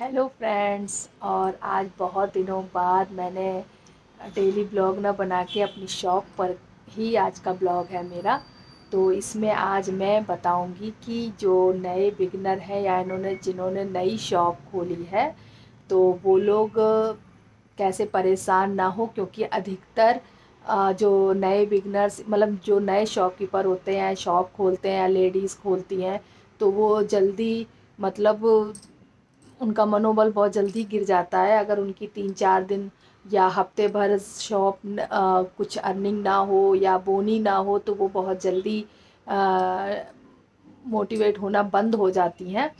Hello friends. और आज बहुत दिनों बाद मैंने डेली ब्लॉग ना बना के अपनी शॉप पर ही आज का ब्लॉग है मेरा। तो इसमें आज मैं बताऊंगी कि जो नए बिगनर हैं या इन्होंने जिन्होंने नई शॉप खोली है तो वो लोग कैसे परेशान ना हो, क्योंकि अधिकतर जो नए बिगनर्स मतलब जो नए शॉपकीपर होते हैं, शॉप खोलते हैं या लेडीज़ खोलती हैं, तो वो जल्दी मतलब उनका मनोबल बहुत जल्दी गिर जाता है अगर उनकी 3-4 दिन या हफ्ते भर शॉप कुछ अर्निंग ना हो या बोनी ना हो तो वो बहुत जल्दी मोटिवेट होना बंद हो जाती हैं।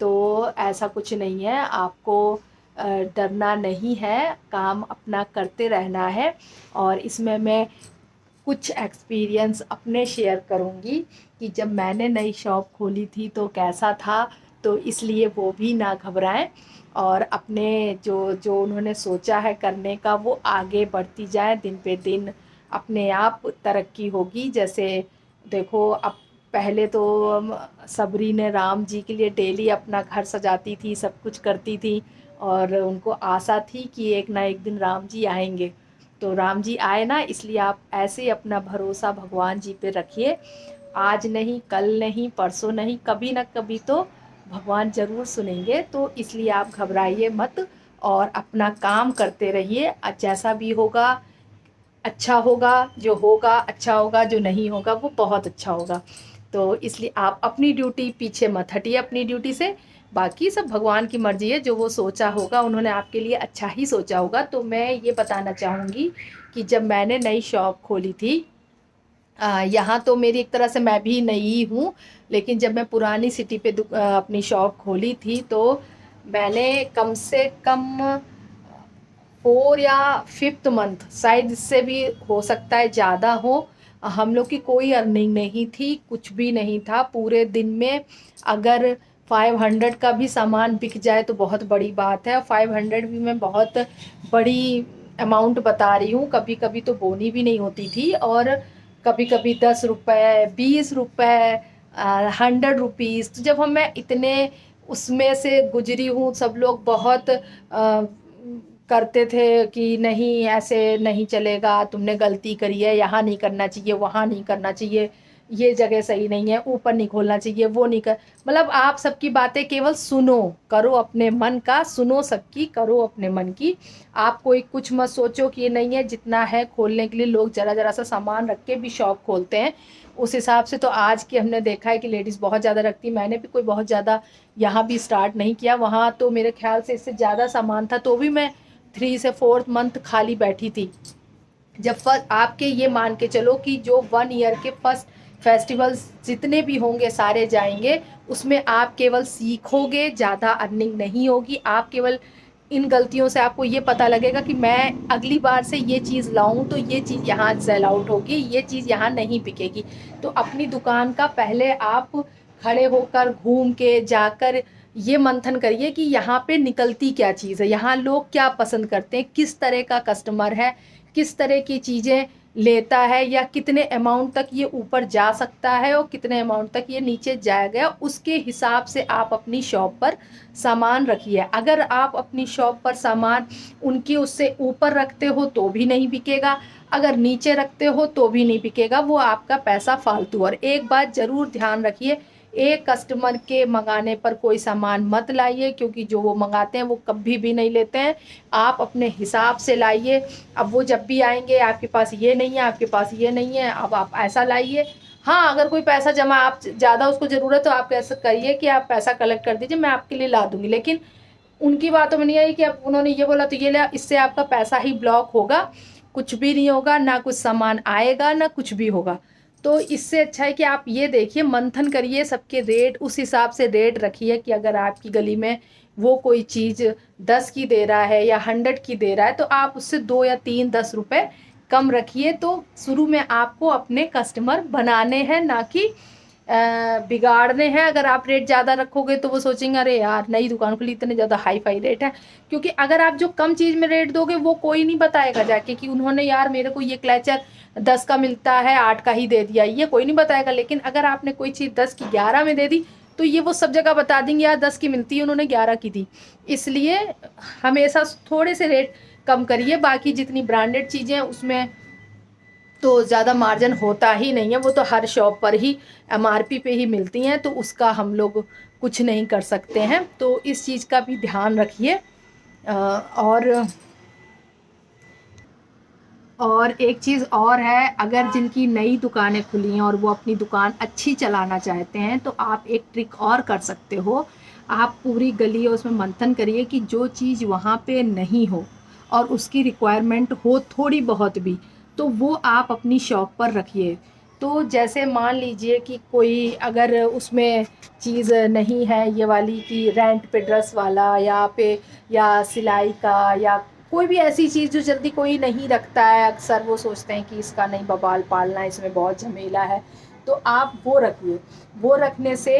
तो ऐसा कुछ नहीं है, आपको डरना नहीं है, काम अपना करते रहना है। और इसमें मैं कुछ एक्सपीरियंस अपने शेयर करूँगी कि जब मैंने नई शॉप खोली थी तो कैसा था। तो इसलिए वो भी ना घबराएं और अपने जो जो उन्होंने सोचा है करने का वो आगे बढ़ती जाए। दिन पे दिन अपने आप तरक्की होगी। जैसे देखो, अब पहले तो सबरी ने राम जी के लिए डेली अपना घर सजाती थी, सब कुछ करती थी और उनको आशा थी कि एक ना एक दिन राम जी आएंगे। तो राम जी आए ना, इसलिए आप ऐसे ही अपना भरोसा भगवान जी पे रखिए। आज नहीं, कल नहीं, परसों नहीं, कभी ना कभी तो भगवान ज़रूर सुनेंगे। तो इसलिए आप घबराइए मत और अपना काम करते रहिए। जैसा भी होगा अच्छा होगा, जो होगा अच्छा होगा, जो नहीं होगा वो बहुत अच्छा होगा। तो इसलिए आप अपनी ड्यूटी पीछे मत हटिए अपनी ड्यूटी से। बाकी सब भगवान की मर्जी है, जो वो सोचा होगा उन्होंने आपके लिए अच्छा ही सोचा होगा। तो मैं ये बताना चाहूँगी कि जब मैंने नई शॉप खोली थी, यहाँ तो मेरी एक तरह से मैं भी नई हूँ, लेकिन जब मैं पुरानी सिटी पे अपनी शॉप खोली थी तो मैंने कम से कम 4 या 5th मंथ, शायद इससे भी हो सकता है ज़्यादा हो, हम लोग की कोई अर्निंग नहीं थी, कुछ भी नहीं था। पूरे दिन में अगर 500 का भी सामान बिक जाए तो बहुत बड़ी बात है। 500 भी मैं बहुत बड़ी अमाउंट बता रही हूँ। कभी कभी तो बोनी भी नहीं होती थी और कभी कभी 10 रुपये, 20 रुपये, 100 रुपीज़। तो जब हम मैं इतने उसमें से गुजरी हूँ, सब लोग बहुत करते थे कि नहीं ऐसे नहीं चलेगा, तुमने गलती करी है, यहाँ नहीं करना चाहिए, वहाँ नहीं करना चाहिए, ये जगह सही नहीं है, ऊपर नहीं खोलना चाहिए, वो नहीं कर, मतलब आप सबकी बातें केवल सुनो, करो अपने मन का, सुनो सबकी, करो अपने मन की। आप कोई कुछ मत सोचो कि ये नहीं है। जितना है खोलने के लिए लोग जरा जरा सा सामान रख के भी शॉप खोलते हैं। उस हिसाब से तो आज की हमने देखा है कि लेडीज़ बहुत ज़्यादा रखती। मैंने भी कोई बहुत ज़्यादा यहाँ भी स्टार्ट नहीं किया, वहाँ तो मेरे ख्याल से इससे ज़्यादा सामान था, तो भी मैं 3 से 4 मंथ खाली बैठी थी। जब फर्स्ट आपके ये मान के चलो कि जो 1 ईयर के फर्स्ट फेस्टिवल्स जितने भी होंगे सारे जाएंगे, उसमें आप केवल सीखोगे, ज़्यादा अर्निंग नहीं होगी। आप केवल इन गलतियों से आपको ये पता लगेगा कि मैं अगली बार से ये चीज़ लाऊं तो ये चीज़ यहाँ सेल आउट होगी, ये चीज़ यहाँ नहीं बिकेगी। तो अपनी दुकान का पहले आप खड़े होकर घूम के जाकर ये मंथन करिए कि यहाँ पे निकलती क्या चीज़ है, यहाँ लोग क्या पसंद करते हैं, किस तरह का कस्टमर है, किस तरह की चीज़ें लेता है, या कितने अमाउंट तक ये ऊपर जा सकता है और कितने अमाउंट तक ये नीचे जाएगा। उसके हिसाब से आप अपनी शॉप पर सामान रखिए। अगर आप अपनी शॉप पर सामान उनके उससे ऊपर रखते हो तो भी नहीं बिकेगा, अगर नीचे रखते हो तो भी नहीं बिकेगा, वो आपका पैसा फालतू। और एक बात ज़रूर ध्यान रखिए, एक कस्टमर के मंगाने पर कोई सामान मत लाइए, क्योंकि जो वो मंगाते हैं वो कभी भी नहीं लेते हैं। आप अपने हिसाब से लाइए। अब वो जब भी आएंगे आपके पास ये नहीं है, आपके पास ये नहीं है, अब आप ऐसा लाइए। हाँ, अगर कोई पैसा जमा, आप ज़्यादा उसको ज़रूरत है तो आप कैसे करिए कि आप पैसा कलेक्ट कर दीजिए, मैं आपके लिए ला दूंगी। लेकिन उनकी बातों में नहीं आई कि अब उन्होंने ये बोला तो ये लिया, इससे आपका पैसा ही ब्लॉक होगा, कुछ भी नहीं होगा, ना कुछ सामान आएगा ना कुछ भी होगा। तो इससे अच्छा है कि आप ये देखिए, मंथन करिए, सबके रेट उस हिसाब से रेट रखिए कि अगर आपकी गली में वो कोई चीज़ 10 की दे रहा है या 100 की दे रहा है तो आप उससे 2 या 3 10 रुपए कम रखिए। तो शुरू में आपको अपने कस्टमर बनाने हैं, ना कि बिगाड़ने हैं। अगर आप रेट ज़्यादा रखोगे तो वो सोचेंगे अरे यार नई दुकान खुली, इतने ज़्यादा हाई फाई रेट है। क्योंकि अगर आप जो कम चीज़ में रेट दोगे वो कोई नहीं बताएगा जाके कि उन्होंने यार मेरे को ये क्लचर 10 का मिलता है 8 का ही दे दिया, ये कोई नहीं बताएगा। लेकिन अगर आपने कोई चीज़ 10 की 11 में दे दी तो ये वो सब जगह बता देंगे यार 10 की मिलती है, उन्होंने 11 की दी। इसलिए हमेशा थोड़े से रेट कम करिए। बाकी जितनी ब्रांडेड चीज़ें हैं उसमें तो ज़्यादा मार्जिन होता ही नहीं है, वो तो हर शॉप पर ही एमआरपी पे ही मिलती हैं, तो उसका हम लोग कुछ नहीं कर सकते हैं। तो इस चीज़ का भी ध्यान रखिए। और एक चीज़ और है, अगर जिनकी नई दुकानें खुली हैं और वो अपनी दुकान अच्छी चलाना चाहते हैं तो आप एक ट्रिक और कर सकते हो। आप पूरी गली और उसमें मंथन करिए कि जो चीज़ वहाँ पे नहीं हो और उसकी रिक्वायरमेंट हो थोड़ी बहुत भी, तो वो आप अपनी शॉप पर रखिए। तो जैसे मान लीजिए कि कोई अगर उसमें चीज़ नहीं है ये वाली कि रेंट पे ड्रेस वाला या सिलाई का या कोई भी ऐसी चीज़ जो जल्दी कोई नहीं रखता है, अक्सर वो सोचते हैं कि इसका नहीं बवाल पालना, इसमें बहुत झमेला है, तो आप वो रखिए। वो रखने से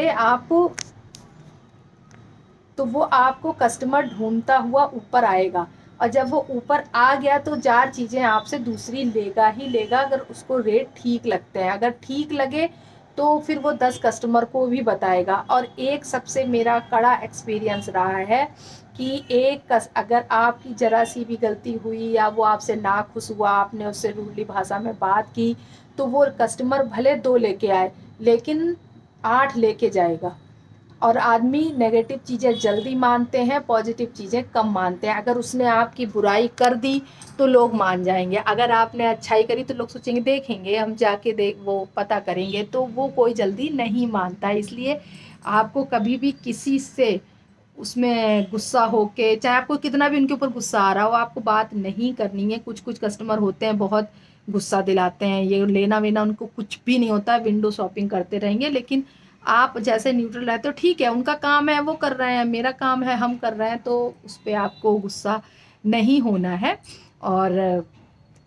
वो आपको कस्टमर ढूंढता हुआ ऊपर आएगा, और जब वो ऊपर आ गया तो 4 चीज़ें आपसे दूसरी लेगा ही लेगा, अगर उसको रेट ठीक लगते हैं। अगर ठीक लगे तो फिर वो 10 कस्टमर को भी बताएगा। और एक सबसे मेरा कड़ा एक्सपीरियंस रहा है कि अगर आपकी ज़रा सी भी गलती हुई या वो आपसे नाखुश हुआ, आपने उससे रूडली भाषा में बात की, तो वो कस्टमर भले 2 लेके आए लेकिन 8 लेके जाएगा। और आदमी नेगेटिव चीज़ें जल्दी मानते हैं, पॉजिटिव चीज़ें कम मानते हैं। अगर उसने आपकी बुराई कर दी तो लोग मान जाएंगे, अगर आपने अच्छाई करी तो लोग सोचेंगे देखेंगे हम जाके वो पता करेंगे, तो वो कोई जल्दी नहीं मानता है। इसलिए आपको कभी भी किसी से उसमें गुस्सा होके, चाहे आपको कितना भी उनके ऊपर गुस्सा आ रहा हो, आपको बात नहीं करनी है। कुछ कुछ कस्टमर होते हैं बहुत गुस्सा दिलाते हैं, ये लेना वेना उनको कुछ भी नहीं होता, विंडो शॉपिंग करते रहेंगे। लेकिन आप जैसे न्यूट्रल रहते हो, ठीक है उनका काम है वो कर रहे हैं, मेरा काम है हम कर रहे हैं, तो उस पर आपको गुस्सा नहीं होना है।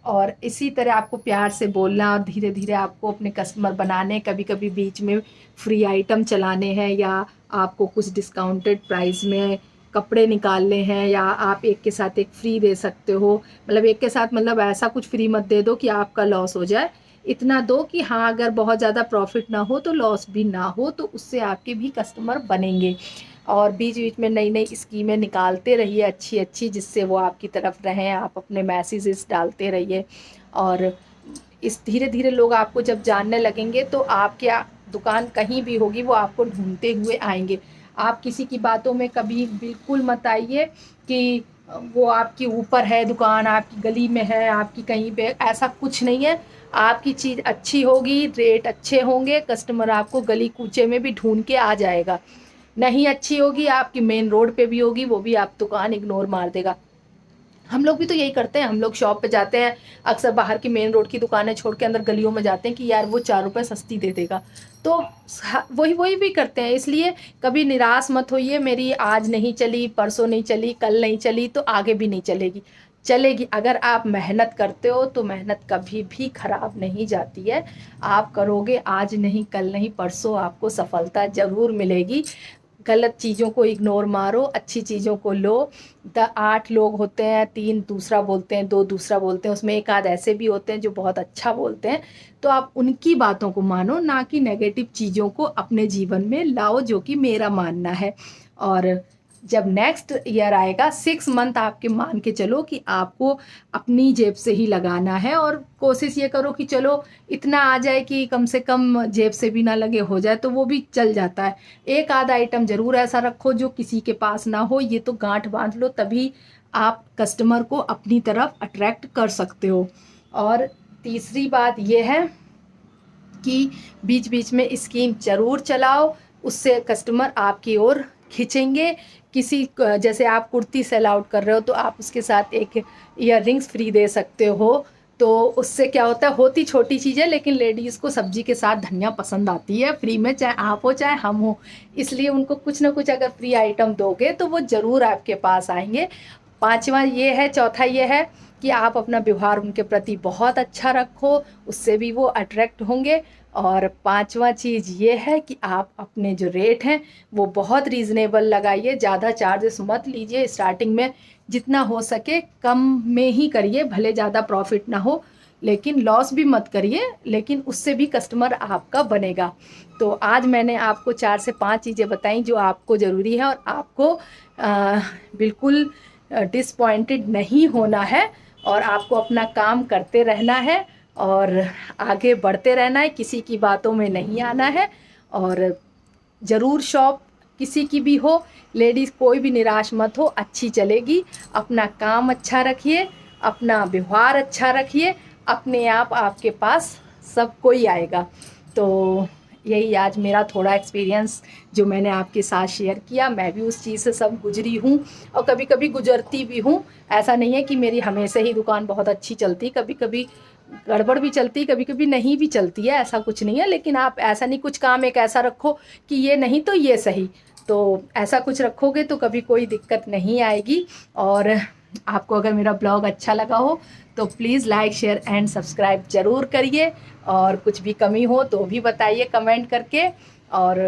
और इसी तरह आपको प्यार से बोलना, और धीरे धीरे आपको अपने कस्टमर बनाने, कभी कभी बीच में फ्री आइटम चलाने हैं, या आपको कुछ डिस्काउंटेड प्राइस में कपड़े निकालने हैं, या आप एक के साथ एक फ्री दे सकते हो। मतलब एक के साथ मतलब ऐसा कुछ फ्री मत दे दो कि आपका लॉस हो जाए, इतना दो कि हाँ अगर बहुत ज़्यादा प्रॉफिट ना हो तो लॉस भी ना हो, तो उससे आपके भी कस्टमर बनेंगे। और बीच बीच में नई नई स्कीमें निकालते रहिए अच्छी अच्छी, जिससे वो आपकी तरफ रहें, आप अपने मैसेजेस डालते रहिए। और इस धीरे धीरे लोग आपको जब जानने लगेंगे तो आपकी दुकान कहीं भी होगी वो आपको ढूंढते हुए आएंगे। आप किसी की बातों में कभी बिल्कुल मत आइए कि वो आपके ऊपर है दुकान, आपकी गली में है, आपकी कहीं पे, ऐसा कुछ नहीं है। आपकी चीज़ अच्छी होगी, रेट अच्छे होंगे, कस्टमर आपको गली कूचे में भी ढूंढ के आ जाएगा। नहीं अच्छी होगी, आपकी मेन रोड पे भी होगी, वो भी आप दुकान इग्नोर मार देगा। हम लोग भी तो यही करते हैं, हम लोग शॉप पे जाते हैं, अक्सर बाहर की मेन रोड की दुकानें छोड़ के अंदर गलियों में जाते हैं कि यार वो 4 रुपये सस्ती दे देगा, तो वही वही भी करते हैं। इसलिए कभी निराश मत होइए, मेरी आज नहीं चली, परसों नहीं चली, कल नहीं चली, तो आगे भी नहीं चलेगी, चलेगी। अगर आप मेहनत करते हो तो मेहनत कभी भी खराब नहीं जाती है। आप करोगे, आज नहीं कल नहीं परसों आपको सफलता ज़रूर मिलेगी। गलत चीज़ों को इग्नोर मारो, अच्छी चीज़ों को लो। 8 लोग होते हैं, 3 दूसरा बोलते हैं, 2 दूसरा बोलते हैं, उसमें एक आध ऐसे भी होते हैं जो बहुत अच्छा बोलते हैं, तो आप उनकी बातों को मानो, ना कि नेगेटिव चीज़ों को अपने जीवन में लाओ, जो कि मेरा मानना है। और जब नेक्स्ट ईयर आएगा, 6 मंथ आपके मान के चलो कि आपको अपनी जेब से ही लगाना है, और कोशिश ये करो कि चलो इतना आ जाए कि कम से कम जेब से भी ना लगे, हो जाए तो वो भी चल जाता है। एक आधा आइटम ज़रूर ऐसा रखो जो किसी के पास ना हो, ये तो गांठ बांध लो, तभी आप कस्टमर को अपनी तरफ अट्रैक्ट कर सकते हो। और तीसरी बात ये है कि बीच बीच में स्कीम ज़रूर चलाओ, उससे कस्टमर आपकी ओर खींचेंगे। जैसे आप कुर्ती सेल आउट कर रहे हो तो आप उसके साथ एक ईयर रिंग्स फ्री दे सकते हो, तो उससे क्या होता है, होती छोटी चीज़ें लेकिन लेडीज़ को सब्जी के साथ धनिया पसंद आती है फ्री में, चाहे आप हो चाहे हम हो, इसलिए उनको कुछ ना कुछ अगर फ्री आइटम दोगे तो वो ज़रूर आपके पास आएंगे। चौथा ये है कि आप अपना व्यवहार उनके प्रति बहुत अच्छा रखो, उससे भी वो अट्रैक्ट होंगे। और 5वां चीज़ ये है कि आप अपने जो रेट हैं वो बहुत रीज़नेबल लगाइए, ज़्यादा चार्जेस मत लीजिए स्टार्टिंग में, जितना हो सके कम में ही करिए, भले ज़्यादा प्रॉफिट ना हो, लेकिन लॉस भी मत करिए, लेकिन उससे भी कस्टमर आपका बनेगा। तो आज मैंने आपको 4 से 5 चीज़ें बताई जो आपको ज़रूरी है, और आपको बिल्कुल डिसपॉइंटेड नहीं होना है, और आपको अपना काम करते रहना है और आगे बढ़ते रहना है, किसी की बातों में नहीं आना है। और ज़रूर शॉप किसी की भी हो, लेडीज़ कोई भी निराश मत हो, अच्छी चलेगी। अपना काम अच्छा रखिए, अपना व्यवहार अच्छा रखिए, अपने आप आपके पास सब कोई आएगा। तो यही आज मेरा थोड़ा एक्सपीरियंस जो मैंने आपके साथ शेयर किया। मैं भी उस चीज़ से सब गुजरी हूँ और कभी कभी गुजरती भी हूँ। ऐसा नहीं है कि मेरी हमेशा ही दुकान बहुत अच्छी चलती, कभी कभी गड़बड़ भी चलती, कभी कभी नहीं भी चलती है, ऐसा कुछ नहीं है। लेकिन आप ऐसा नहीं, कुछ काम एक ऐसा रखो कि ये नहीं तो ये सही, तो ऐसा कुछ रखोगे तो कभी कोई दिक्कत नहीं आएगी। और आपको अगर मेरा ब्लॉग अच्छा लगा हो तो please like share and subscribe ज़रूर करिए, और कुछ भी कमी हो तो भी बताइए कमेंट करके, और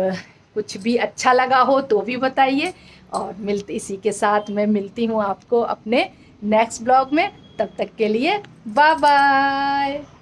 कुछ भी अच्छा लगा हो तो भी बताइए। और इसी के साथ मैं मिलती हूँ आपको अपने नेक्स्ट ब्लॉग में। तब तक के लिए बाय बाय।